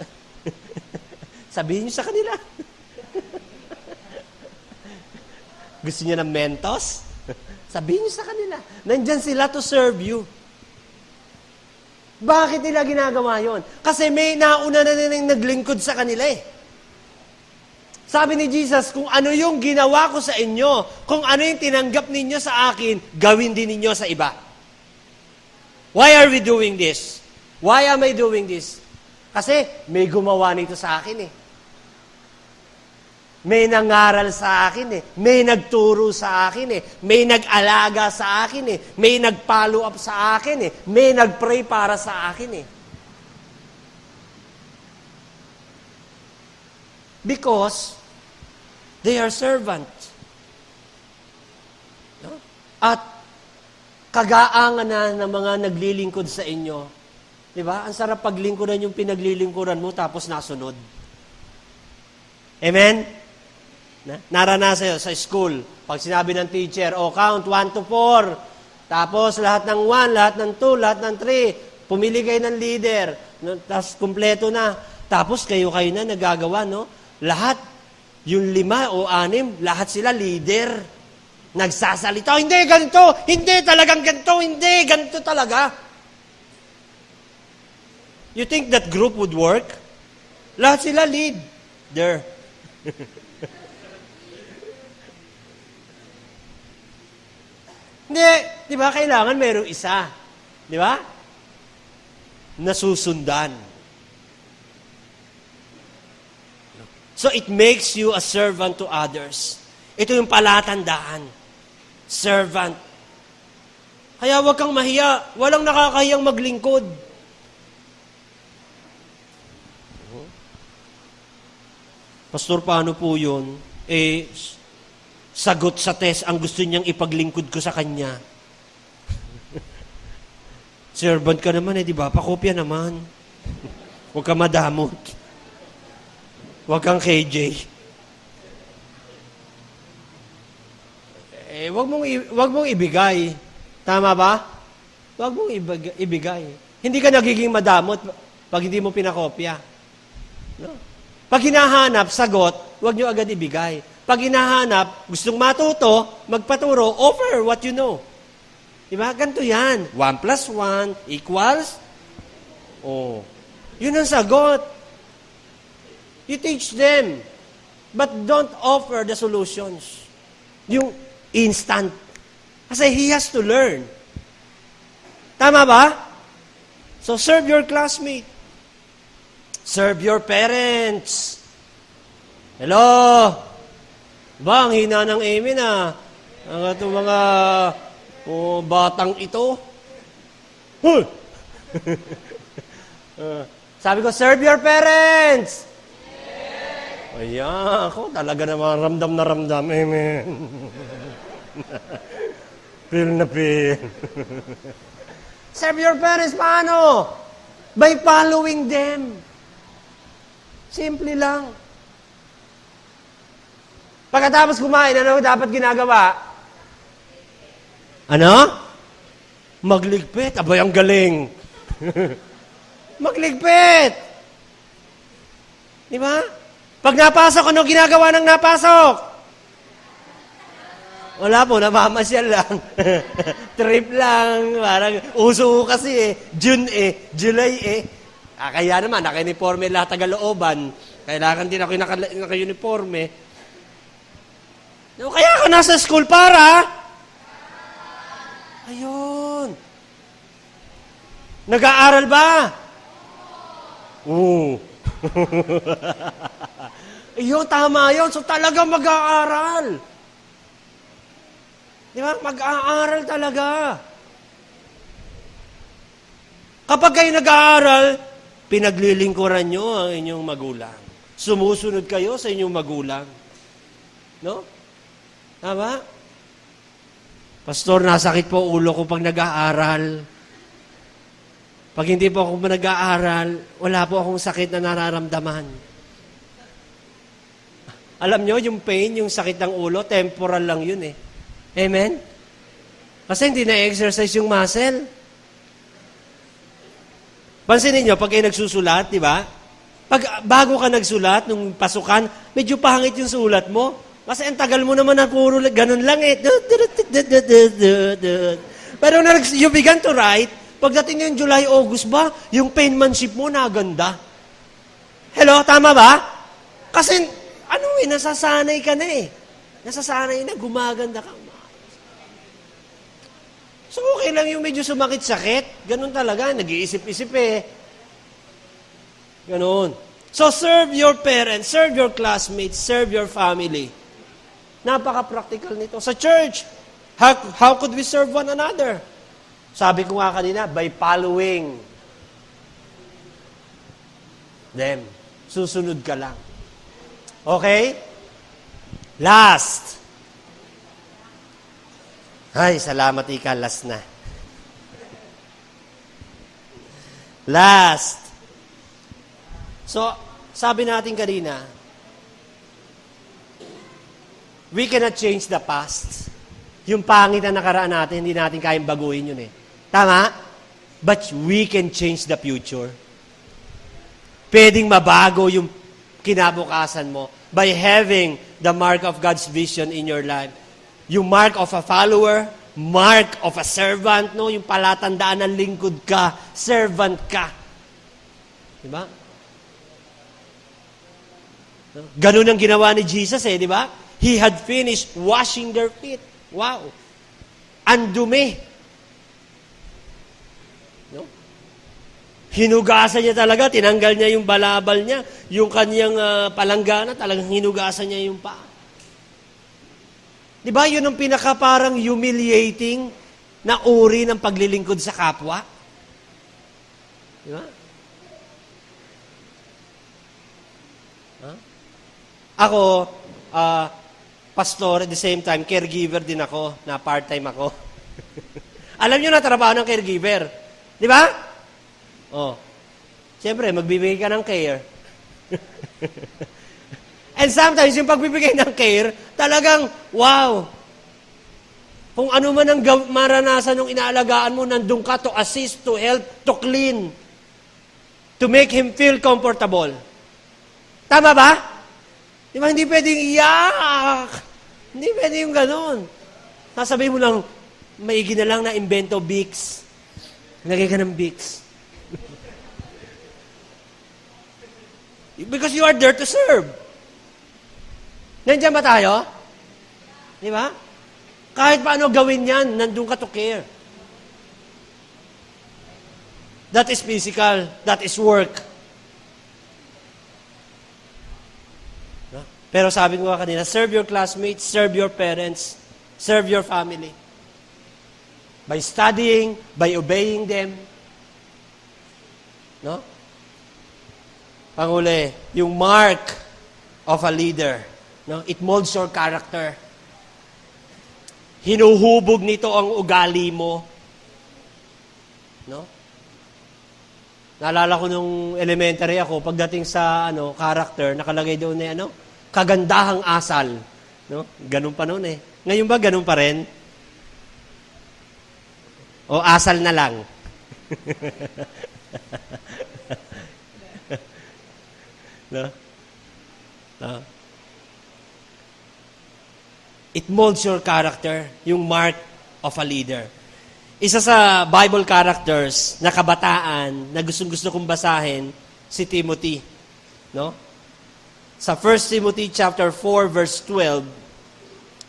Sabihin niyo sa kanila. Gusto niyo ng Mentos? Sabihin niyo sa kanila. Nandyan sila to serve you. Bakit nila ginagawa yon? Kasi may nauna na nilang naglingkod sa kanila eh. Sabi ni Jesus, kung ano yung ginawa ko sa inyo, kung ano yung tinanggap ninyo sa akin, gawin din ninyo sa iba. Why are we doing this? Why am I doing this? Kasi may gumawa nito sa akin eh. May nangaral sa akin eh. May nagturo sa akin eh. May nag-alaga sa akin eh. May nag-follow up sa akin eh. May nag-pray para sa akin eh. Because they are servants. No? At kagaangan na ng mga naglilingkod sa inyo. Di ba? Ang sarap paglingkuran yung pinaglilingkuran mo tapos nasunod. Amen? Naranasan sa school. Pag sinabi ng teacher, count 1 to 4. Tapos lahat ng 1, lahat ng 2, lahat ng 3. Pumili kayo ng leader. Tapos kumpleto na. Tapos kayo na nagagawa, no? Lahat, yung 5 o 6, lahat sila leader. Nagsasalita, "Hindi, ganito! Hindi, talagang ganito! Hindi, ganito talaga!" You think that group would work? Lahat sila leader. Hindi, di ba, kailangan mayroong isa. Di ba? Nasusundan. So it makes you a servant to others. Ito yung palatandaan. Servant. Kaya huwag kang mahiya. Walang nakakahiyang maglingkod. Pastor, paano po yun? Sagot sa test ang gusto niyang ipaglingkod ko sa kanya. Servant ka naman di ba? Pakopya naman. Huwag ka madamot. Huwag kang KJ. Huwag mong ibigay. Tama ba? Huwag mong ibigay. Hindi ka nagiging madamot pag hindi mo pinakopya. No? Pag hinahanap, sagot, huwag nyo agad ibigay. Pag hinahanap, gustong matuto, magpaturo, offer what you know. Diba? Ganito yan. 1 plus 1 equals? Yun ang sagot. You teach them. But don't offer the solutions. Yung instant. Kasi he has to learn. Tama ba? So serve your classmate. Serve your parents. Hello? Ba, ang hina ng amen Ang itong mga batang ito. Sabi ko, serve your parents. Ayan, ako talaga naman ramdam na ramdam. Amen. Feel na feel. Serve your parents, paano? By following them. Simple lang. Pagkatapos kumain, ano dapat ginagawa? Ano? Magligpit. Abay, ang galing. Magligpit. Di ba? Pag napasok, ano ginagawa ng napasok? Wala po, namamasyal lang. Trip lang. Parang uso kasi June July kaya naman, naka-uniforme lahat taga-looban. Kailangan din ako naka-uniforme. Kaya ka nasa school para? Ayun. Nag-aaral ba? Oo. Ayun, tama yun. So talaga mag-aaral. Di ba? Mag-aaral talaga. Kapag kayo nag-aaral, pinaglilingkuran nyo ang inyong magulang. Sumusunod kayo sa inyong magulang. No? Tama? Pastor, nasakit po ulo ko pag nag-aaral. Pag hindi po ako nag-aaral, wala po akong sakit na nararamdaman. Alam nyo, yung pain, yung sakit ng ulo, temporal lang yun eh. Amen? Kasi hindi na-exercise yung muscle. Pansinin nyo, pag kayo nagsusulat, di ba? Pag bago ka nagsulat, nung pasukan, medyo pangit yung sulat mo. Kasi ang tagal mo naman na puro ganun lang eh. Pero when you began to write, pagdating yung July, August ba, yung penmanship mo naganda. Hello, tama ba? Kasi, nasasanay ka na eh. Nasasanay na, gumaganda ka. So, okay lang yung medyo sumakit-sakit. Ganun talaga, nag-iisip-isip eh. Ganun. So, serve your parents, serve your classmates, serve your family. Napaka-practical nito. Sa church, how could we serve one another? Sabi ko nga kanina, by following them. Susunod ka lang. Okay? Last. Ay, salamat ika, last na. Last. So, sabi natin kanina, we cannot change the past. Yung pangit na nakaraan natin, hindi natin kayang baguhin yun eh. Tama? But we can change the future. Pwedeng mabago yung kinabukasan mo by having the mark of God's vision in your life. Yung mark of a follower, mark of a servant, no? Yung palatandaan ng lingkod ka, servant ka. Diba? Ganun ang ginawa ni Jesus eh, di ba? He had finished washing their feet. Wow. Ang dumi. No? Hinugasan niya talaga, tinanggal niya yung balabal niya, yung kanyang palanggana, talagang hinugasan niya yung paa. Di ba, yun ang pinaka-parang humiliating na uri ng paglilingkod sa kapwa? Di ba? Huh? Ako, pastor, at the same time, caregiver din ako, na part-time ako. Alam nyo na, trabaho ng caregiver. Di ba? Oh. Siyempre, magbibigay ka ng care. And sometimes, yung pagbibigay ng care, talagang, wow! Kung ano man ang maranasan ng inaalagaan mo, nandun ka to assist, to help, to clean, to make him feel comfortable. Tama ba? Di ba, hindi pwedeng iyak. Hindi pwedeng yung ganon. Sasabihin mo lang, maigi na lang na invento Vicks. Lagay ka ng Vicks. Because you are there to serve. Nandiyan ba tayo? Di ba? Kahit paano gawin yan, nandun ka to care. That is physical. That is work. Pero sabi ko nga kanina, serve your classmates, serve your parents, serve your family. By studying, by obeying them. No? Panghuli, yung mark of a leader. No? It molds your character. Hinuhubog nito ang ugali mo. No? Naalala ko nung elementary ako, pagdating sa character, nakalagay doon kagandahang asal. No? Ganun pa noon eh. Ngayon ba ganun pa rin? O asal na lang? No? No? It molds your character, yung mark of a leader. Isa sa Bible characters na kabataan na gustong-gusto kong basahin, si Timothy. No? Sa 1 Timothy chapter 4 verse 12,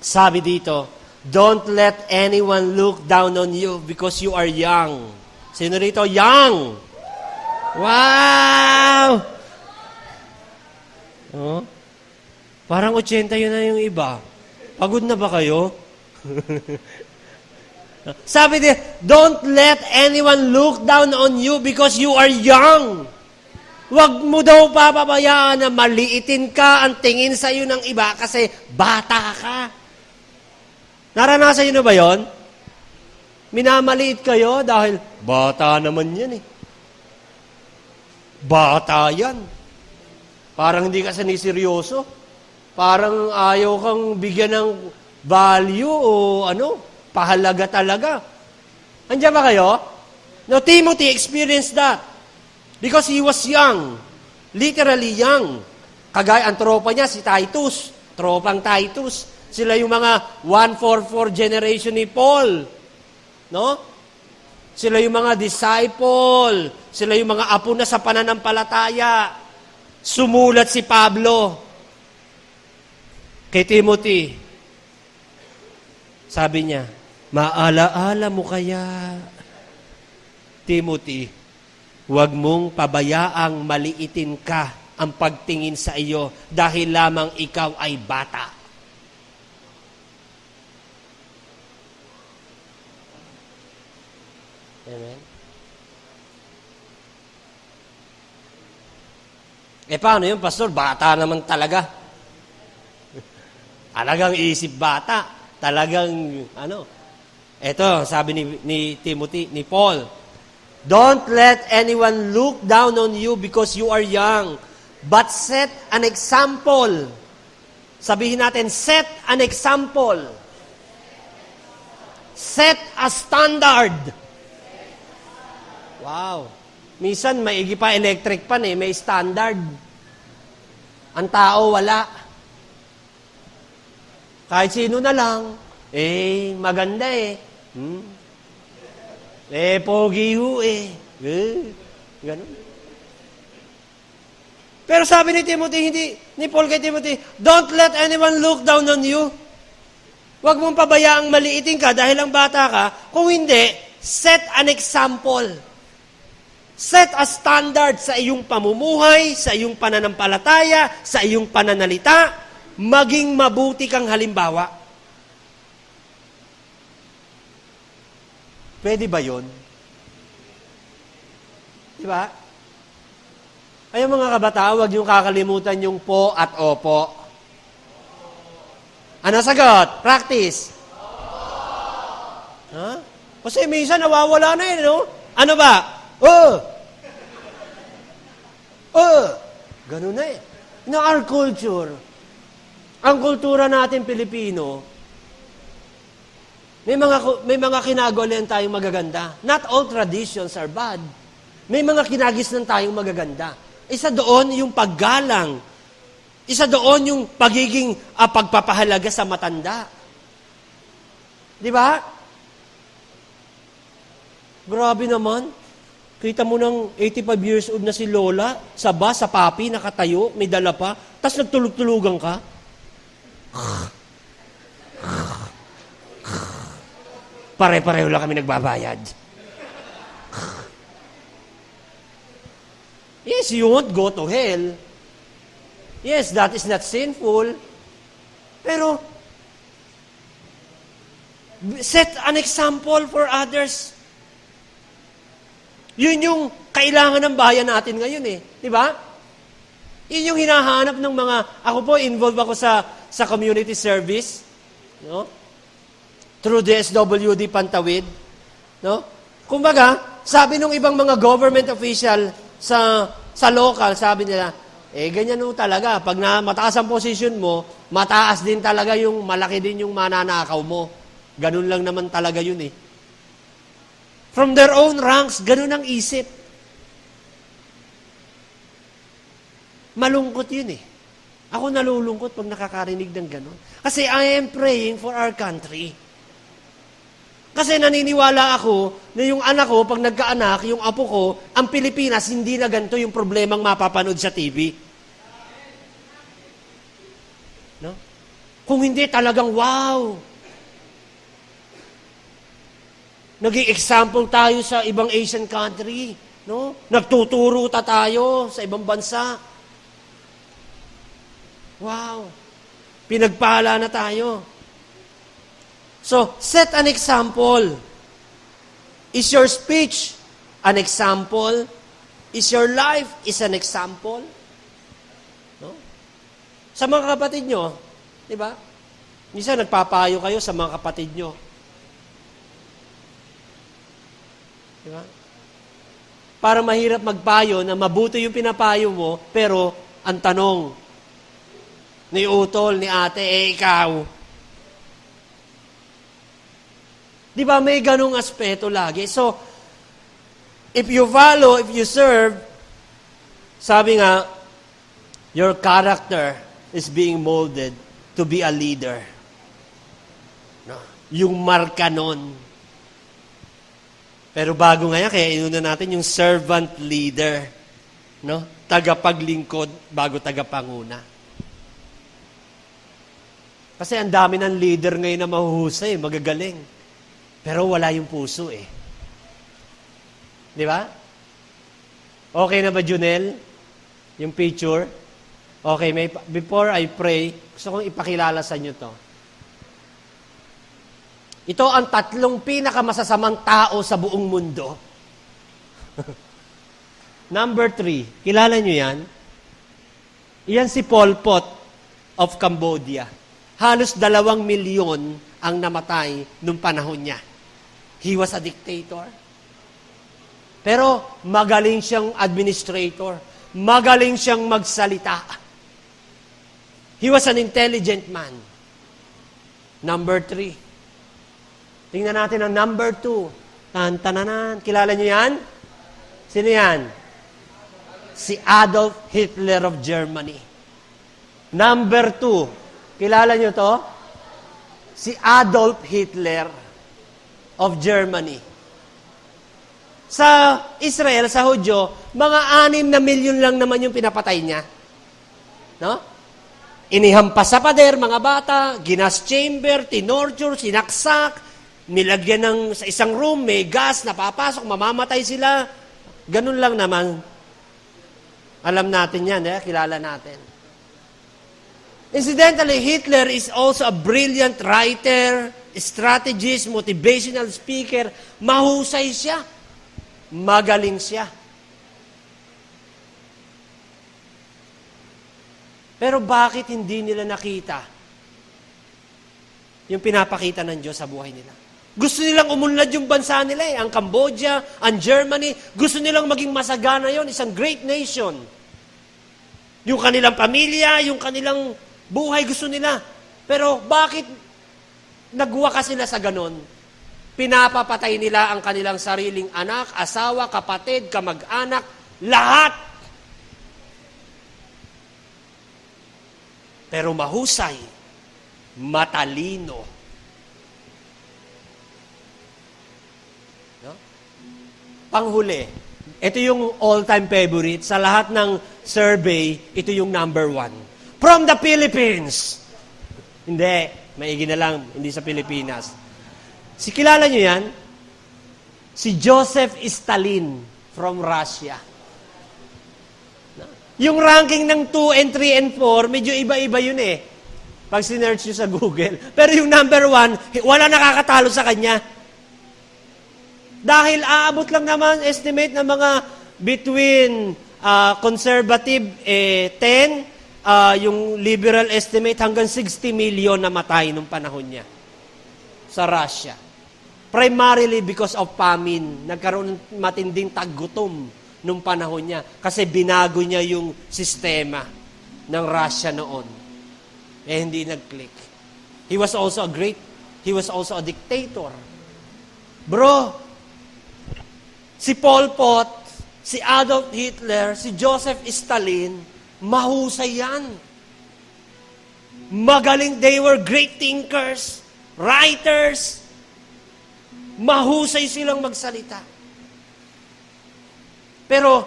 sabi dito, "Don't let anyone look down on you because you are young." Sino rito? Young! Wow! Oh? Parang 80 yun na yung iba. Pagod na ba kayo? Sabi din, don't let anyone look down on you because you are young. Huwag mo daw papabayaan na maliitin ka ang tingin sa iyo ng iba kasi bata ka. Naranasan niyo na ba yon? Minamaliit kayo dahil bata naman yan eh. Bata yan. Parang hindi ka siniseryoso. Parang ayaw kang bigyan ng value o pahalaga talaga. Andiyan ba kayo? No, Timothy experienced that. Because he was young. Literally young. Kagaya ang tropa niya, si Titus. Tropang Titus. Sila yung mga 144 generation ni Paul. No? Sila yung mga disciple. Sila yung mga apo na sa pananampalataya. Sumulat si Pablo kay Timothy. Sabi niya, maalaala mo kaya, Timothy, huwag mong pabayaang maliitin ka ang pagtingin sa iyo dahil lamang ikaw ay bata. Amen? Paano yun, Pastor? Bata naman talaga. Talagang isip bata. Talagang, Eto, sabi ni Timothy, ni Paul, don't let anyone look down on you because you are young, but set an example. Sabihin natin, set an example. Set a standard. Wow. Minsan, maigi pa electric pan may standard. Ang tao, wala. Kahit sino na lang, maganda pogi ho ganun. Pero sabi ni Timothy, ni Paul kay Timothy, don't let anyone look down on you. Huwag mong pabayaang maliitin ka dahil ang bata ka. Kung hindi, set an example. Set a standard sa iyong pamumuhay, sa iyong pananampalataya, sa iyong pananalita. Maging mabuti kang halimbawa. Pwede ba yun? Diba? Kaya mga kabataan, huwag niyong kakalimutan yung po at opo. Ano sagot? Practice. Ha? Kasi minsan nawawala na no? Ano ba? Ganun na In our culture, ang kultura natin Pilipino, may mga kinagawalan tayong magaganda. Not all traditions are bad. May mga kinagisnan tayong magaganda. Isa doon yung paggalang. Isa doon yung pagiging pagpapahalaga sa matanda. Di ba? Grabe naman. Kita mo ng 85 years old na si Lola, sa bus, sa papi, nakatayo, may dala pa, tapos nagtulog-tulugan ka. Pare-pareho lang kami nagbabayad. Yes, you won't go to hell. Yes, that is not sinful. Pero, set an example for others. Yun yung kailangan ng bayan natin ngayon Di ba? Yun yung hinahanap ng mga, ako po, involved ako sa community service. No? through the SWD Pantawid. No? Kumbaga, sabi nung ibang mga government official sa local, sabi nila, ganyan no talaga. Pag mataas ang position mo, mataas din talaga yung, malaki din yung mananakaw mo. Ganun lang naman talaga yun eh. From their own ranks, ganun ang isip. Malungkot yun eh. Ako nalulungkot pag nakakarinig ng ganun. Kasi I am praying for our country. Kasi naniniwala ako na yung anak ko, pag nagkaanak, yung apo ko, ang Pilipinas, hindi na ganito yung problemang mapapanood sa TV. No? Kung hindi, talagang wow! Naging example tayo sa ibang Asian country. No? Nagtuturo tayo sa ibang bansa. Wow! Pinagpala na tayo. So, set an example. Is your speech an example? Is your life is an example? No? Sa mga kapatid nyo, di ba? Minsan nagpapayo kayo sa mga kapatid nyo. Di ba? Para mahirap magpayo na mabuti yung pinapayo mo, pero ang tanong, ni utol, ni ate, ikaw, di ba may ganong aspeto lagi? So, if you follow, if you serve, sabi nga, your character is being molded to be a leader. No? Yung marka nun. Pero bago nga yan, kaya inuna natin yung servant leader. No? Tagapaglingkod bago tagapanguna. Kasi ang dami ng leader ngayon na mahuhusay, magagaling. Pero wala yung puso eh. Di ba? Okay na ba, Junel? Yung picture? Okay, before I pray, gusto kong ipakilala sa inyo to. Ito ang 3 pinakamasasamang tao sa buong mundo. Number 3, kilala nyo yan? Iyan si Pol Pot of Cambodia. Halos 2 milyon ang namatay nung panahon niya. He was a dictator. Pero magaling siyang administrator. Magaling siyang magsalita. He was an intelligent man. Number 3. Tingnan natin ang number 2. Tan-tananan. Kilala niyo yan? Sino yan? Si Adolf Hitler of Germany. Number 2. Kilala niyo to? Si Adolf Hitler of Germany. Sa Israel, sa Hudyo, mga 6 na milyon lang naman yung pinapatay niya. No? Inihampas sa pader, mga bata, ginas chamber, tinorture, sinaksak, nilagyan sa isang room, may gas, napapasok, mamamatay sila. Ganun lang naman. Alam natin yan, kilala natin. Incidentally, Hitler is also a brilliant writer, strategist, motivational speaker. Mahusay siya. Magaling siya. Pero bakit hindi nila nakita yung pinapakita ng Diyos sa buhay nila? Gusto nilang umunlad yung bansa nila eh. Ang Cambodia, ang Germany. Gusto nilang maging masagana yon, isang great nation. Yung kanilang pamilya, yung kanilang buhay gusto nila. Pero bakit nagwakas sila sa ganon? Pinapapatay nila ang kanilang sariling anak, asawa, kapatid, kamag-anak, lahat. Pero mahusay, matalino. No? Panghuli, ito yung all-time favorite. Sa lahat ng survey, ito yung number 1. From the Philippines. Hindi, maigi na lang, hindi sa Pilipinas. Kilala nyo yan? Si Joseph Stalin from Russia. Yung ranking ng 2 and 3 and 4, medyo iba-iba yun eh. Pag sinearch nyo sa Google. Pero yung number 1, wala nakakatalo sa kanya. Dahil aabot lang naman, estimate ng mga between conservative 10, yung liberal estimate hanggang 60 million na matay nung panahon niya. sa Russia. Primarily because of famine. Nagkaroon ng matinding taggutom nung panahon niya. Kasi binago niya yung sistema ng Russia noon. Hindi nag-click. He was also a dictator. Bro, si Pol Pot, si Adolf Hitler, si Joseph Stalin, mahusay yan. Magaling, they were great thinkers, writers, mahusay silang magsalita. Pero,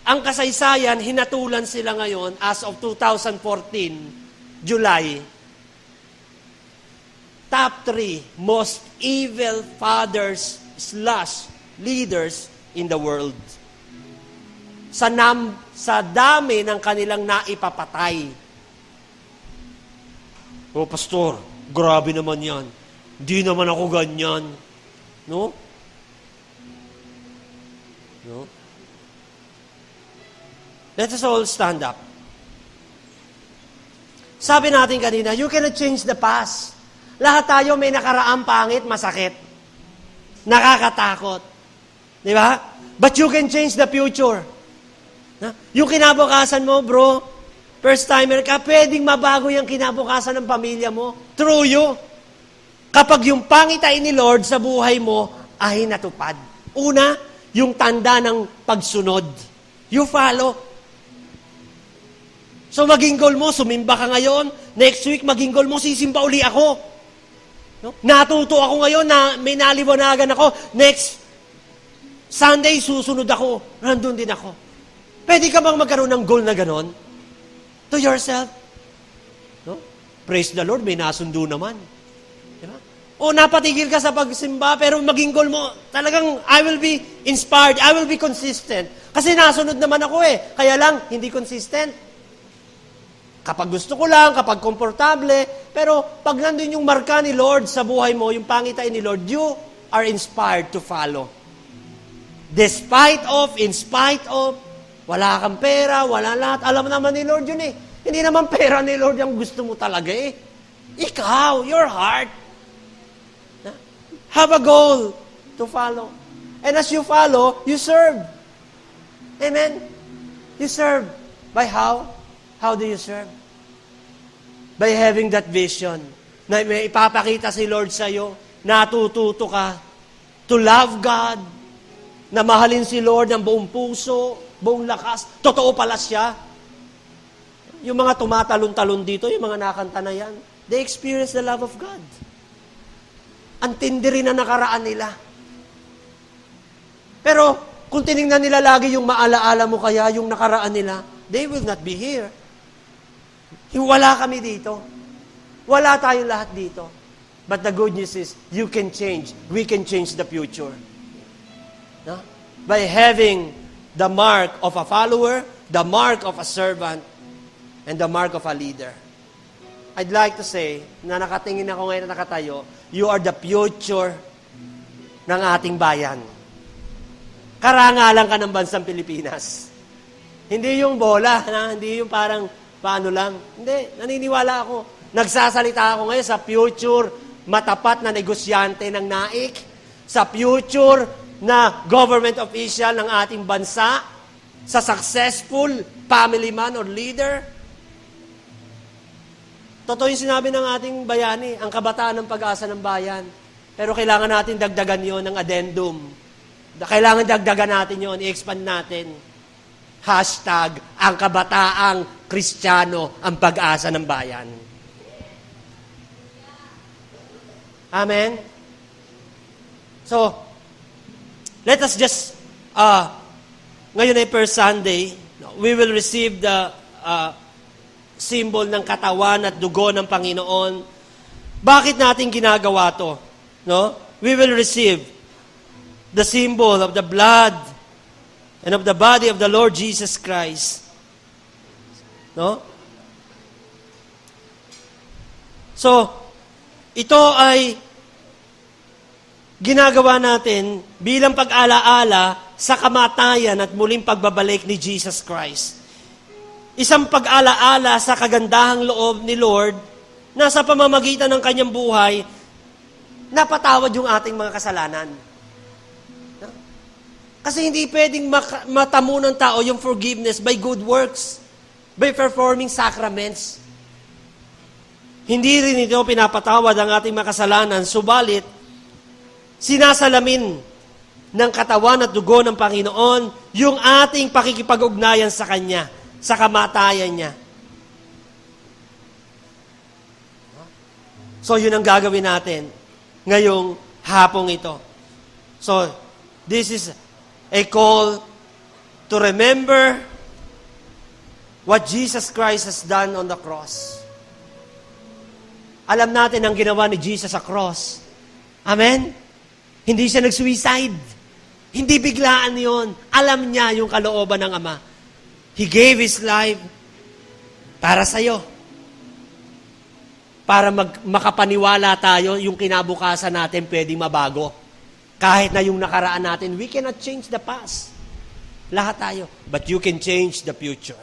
ang kasaysayan, hinatulan sila ngayon as of 2014, July. Top 3 most evil fathers / leaders in the world. Sa dami ng kanilang naipapatay. Oh, pastor, grabe naman yan. Di naman ako ganyan. No? No? Let us all stand up. Sabi natin kanina, you cannot change the past. Lahat tayo may nakaraang pangit, masakit. Nakakatakot. Di ba? But you can change the future. Yung kinabukasan mo, bro, first timer ka, pwedeng mabago yung kinabukasan ng pamilya mo. Through you. Kapag yung pangitain ni Lord sa buhay mo ay natupad. Una, yung tanda ng pagsunod. You follow. So maging goal mo, sumimba ka ngayon, next week maging goal mo, sisimba uli ako. No? Natuto ako ngayon na may naliwanagan ako, next Sunday susunod ako, nandun din ako. Pwede ka bang magkaroon ng goal na ganon? To yourself? No? Praise the Lord, may nasundo naman. Diba? O napatigil ka sa pagsimba, pero maging goal mo, talagang I will be inspired, I will be consistent. Kasi nasunod naman ako kaya lang, hindi consistent. Kapag gusto ko lang, kapag komportable, pero pag nandun yung marka ni Lord sa buhay mo, yung pangitain ni Lord, you are inspired to follow. In spite of, wala kang pera, wala lahat. Alam naman ni Lord yun Hindi naman pera ni Lord yung gusto mo talaga Ikaw, your heart. Have a goal to follow. And as you follow, you serve. Amen? You serve. By how? How do you serve? By having that vision na may ipapakita si Lord sa'yo, natututo ka to love God, na mahalin si Lord ng buong puso, buong lakas. Totoo pala siya. Yung mga tumatalon-talon dito, yung mga nakanta na yan, they experience the love of God. Ang tindi rin na nakaraan nila. Pero, kung tinignan nila lagi yung maalaala mo kaya, yung nakaraan nila, they will not be here. Wala kami dito. Wala tayong lahat dito. But the good news is, you can change. We can change the future. No? By having the mark of a follower, the mark of a servant, and the mark of a leader. I'd like to say, na nakatingin ako ngayon na nakatayo, you are the future ng ating bayan. Karangalan ka ng bansang Pilipinas. Hindi yung bola, hindi yung parang paano lang. Hindi, naniniwala ako. Nagsasalita ako ngayon sa future matapat na negosyante ng NAIC, sa future na government official ng ating bansa, sa successful family man or leader. Totoo yung sinabi ng ating bayani, ang kabataan ng pag-asa ng bayan. Pero kailangan natin dagdagan yon ng addendum. Kailangan dagdagan natin yon, i-expand natin. Hashtag, ang kabataang Kristiyano ang pag-asa ng bayan. Amen? So, let us just, ngayon ay per Sunday, we will receive the symbol ng katawan at dugo ng Panginoon. Bakit natin ginagawa to? No? We will receive the symbol of the blood and of the body of the Lord Jesus Christ. No? So, ito ay ginagawa natin bilang pag-alaala sa kamatayan at muling pagbabalik ni Jesus Christ. Isang pag-alaala sa kagandahang loob ni Lord na sa pamamagitan ng kanyang buhay, napatawad yung ating mga kasalanan. No? Kasi hindi pwedeng matamo ng tao yung forgiveness by good works, by performing sacraments. Hindi rin ito pinapatawad ang ating mga kasalanan, subalit, sinasalamin ng katawan at dugo ng Panginoon yung ating pakikipag-ugnayan sa Kanya, sa kamatayan niya. So, yun ang gagawin natin ngayong hapong ito. So, this is a call to remember what Jesus Christ has done on the cross. Alam natin ang ginawa ni Jesus sa cross. Amen? Hindi siya nag-suicide. Hindi biglaan yon. Alam niya yung kalooban ng Ama. He gave His life para sa'yo. Para makapaniwala tayo, yung kinabukasan natin pwedeng mabago. Kahit na yung nakaraan natin, we cannot change the past. Lahat tayo. But you can change the future.